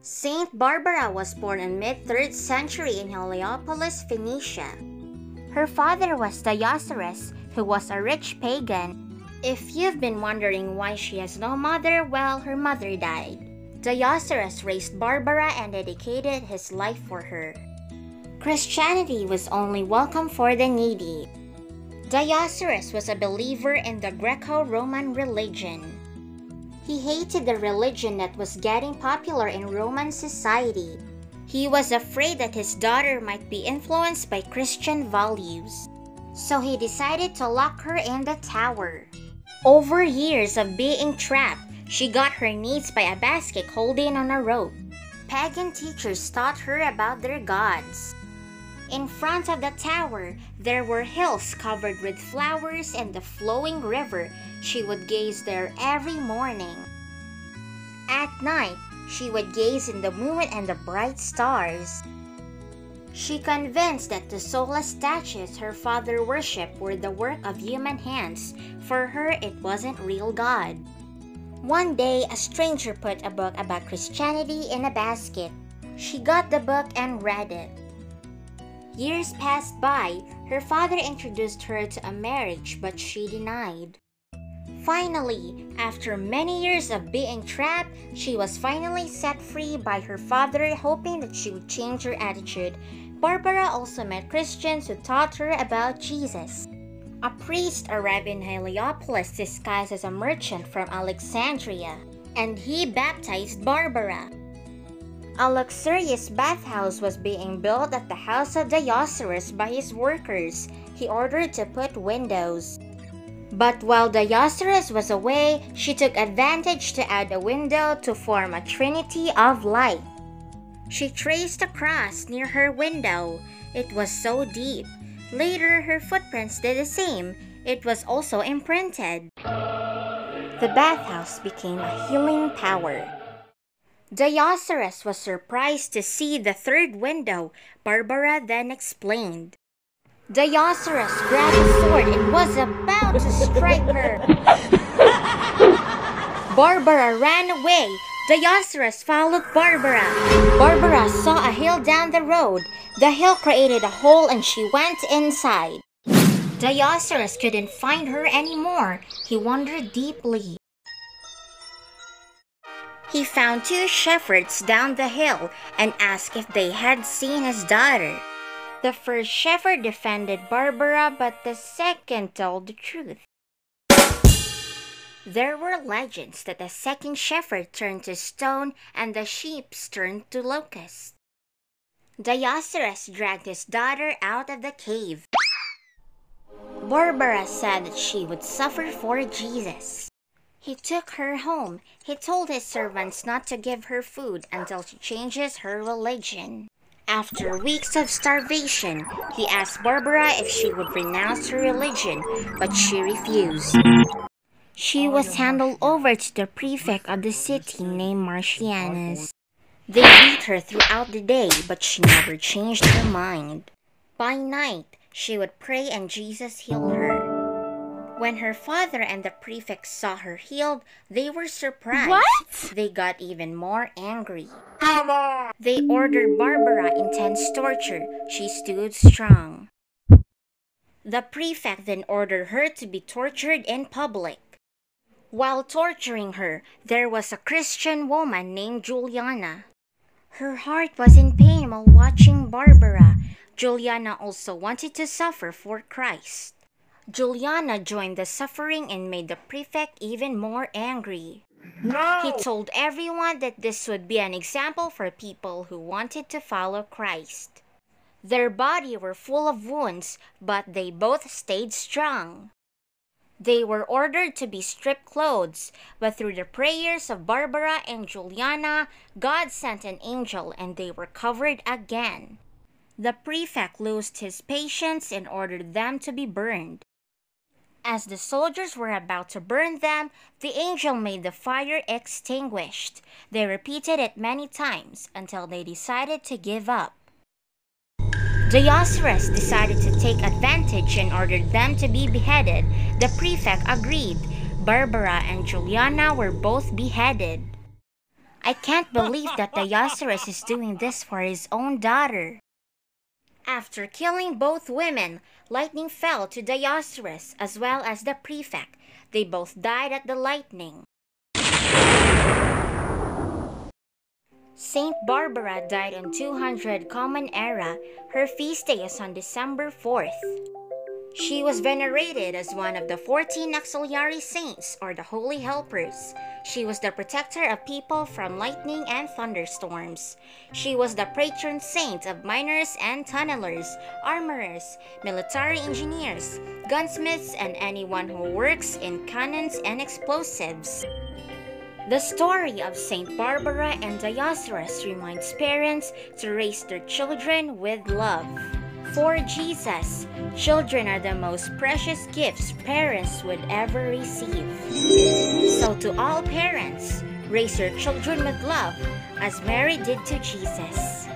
Saint Barbara was born in mid-3rd century in Heliopolis, Phoenicia. Her father was Dioscorus, who was a rich pagan. If you've been wondering why she has no mother, well, her mother died. Dioscorus raised Barbara and dedicated his life for her. Christianity was only welcome for the needy. Dioscorus was a believer in the Greco-Roman religion. He hated the religion that was getting popular in Roman society. He was afraid that his daughter might be influenced by Christian values. So he decided to lock her in the tower. Over years of being trapped, she got her needs by a basket holding on a rope. Pagan teachers taught her about their gods. In front of the tower, there were hills covered with flowers and the flowing river. She would gaze there every morning. At night, she would gaze in the moon and the bright stars. She convinced that the soulless statues her father worshipped were the work of human hands. For her, it wasn't real God. One day, a stranger put a book about Christianity in a basket. She got the book and read it. Years passed by. Her father introduced her to a marriage, but she denied. Finally, after many years of being trapped, she was finally set free by her father, hoping that she would change her attitude. Barbara also met Christians who taught her about Jesus. A priest arrived in Heliopolis disguised as a merchant from Alexandria, and he baptized Barbara. A luxurious bathhouse was being built at the house of Dioscorus by his workers. He ordered to put windows. But while Dioscorus was away, she took advantage to add a window to form a trinity of light. She traced a cross near her window. It was so deep. Later, her footprints did the same. It was also imprinted. The bathhouse became a healing power. Dioscorus was surprised to see the third window. Barbara then explained. Dioscorus grabbed a sword and was about to strike her. Barbara ran away. Dioscorus followed Barbara. Barbara saw a hill down the road. The hill created a hole and she went inside. Dioscorus couldn't find her anymore. He wondered deeply. He found 2 shepherds down the hill and asked if they had seen his daughter. The first shepherd defended Barbara, but the second told the truth. There were legends that the second shepherd turned to stone and the sheep turned to locusts. Dioscorus dragged his daughter out of the cave. Barbara said that she would suffer for Jesus. He took her home. He told his servants not to give her food until she changes her religion. After weeks of starvation, he asked Barbara if she would renounce her religion, but she refused. She was handed over to the prefect of the city named Marcianus. They beat her throughout the day, but she never changed her mind. By night, she would pray and Jesus healed her. When her father and the prefect saw her healed, they were surprised. What? They got even more angry. They ordered Barbara intense torture. She stood strong. The prefect then ordered her to be tortured in public. While torturing her, there was a Christian woman named Juliana. Her heart was in pain while watching Barbara. Juliana also wanted to suffer for Christ. Juliana joined the suffering and made the prefect even more angry. No! He told everyone that this would be an example for people who wanted to follow Christ. Their bodies were full of wounds, but they both stayed strong. They were ordered to be stripped clothes, but through the prayers of Barbara and Juliana, God sent an angel and they were covered again. The prefect lost his patience and ordered them to be burned. As the soldiers were about to burn them, the angel made the fire extinguished. They repeated it many times until they decided to give up. Dioscorus decided to take advantage and ordered them to be beheaded. The prefect agreed. Barbara and Juliana were both beheaded. I can't believe that Dioceres is doing this for his own daughter. After killing both women, lightning fell to Dioceres as well as the prefect. They both died at the lightning. Saint Barbara died in 200 Common Era. Her feast day is on December 4th. She was venerated as one of the 14 auxiliary saints, or the Holy Helpers. She was the protector of people from lightning and thunderstorms. She was the patron saint of miners and tunnelers, armorers, military engineers, gunsmiths, and anyone who works in cannons and explosives. The story of Saint Barbara and Dioceres reminds parents to raise their children with love. For Jesus, children are the most precious gifts parents would ever receive. So to all parents, raise your children with love as Mary did to Jesus.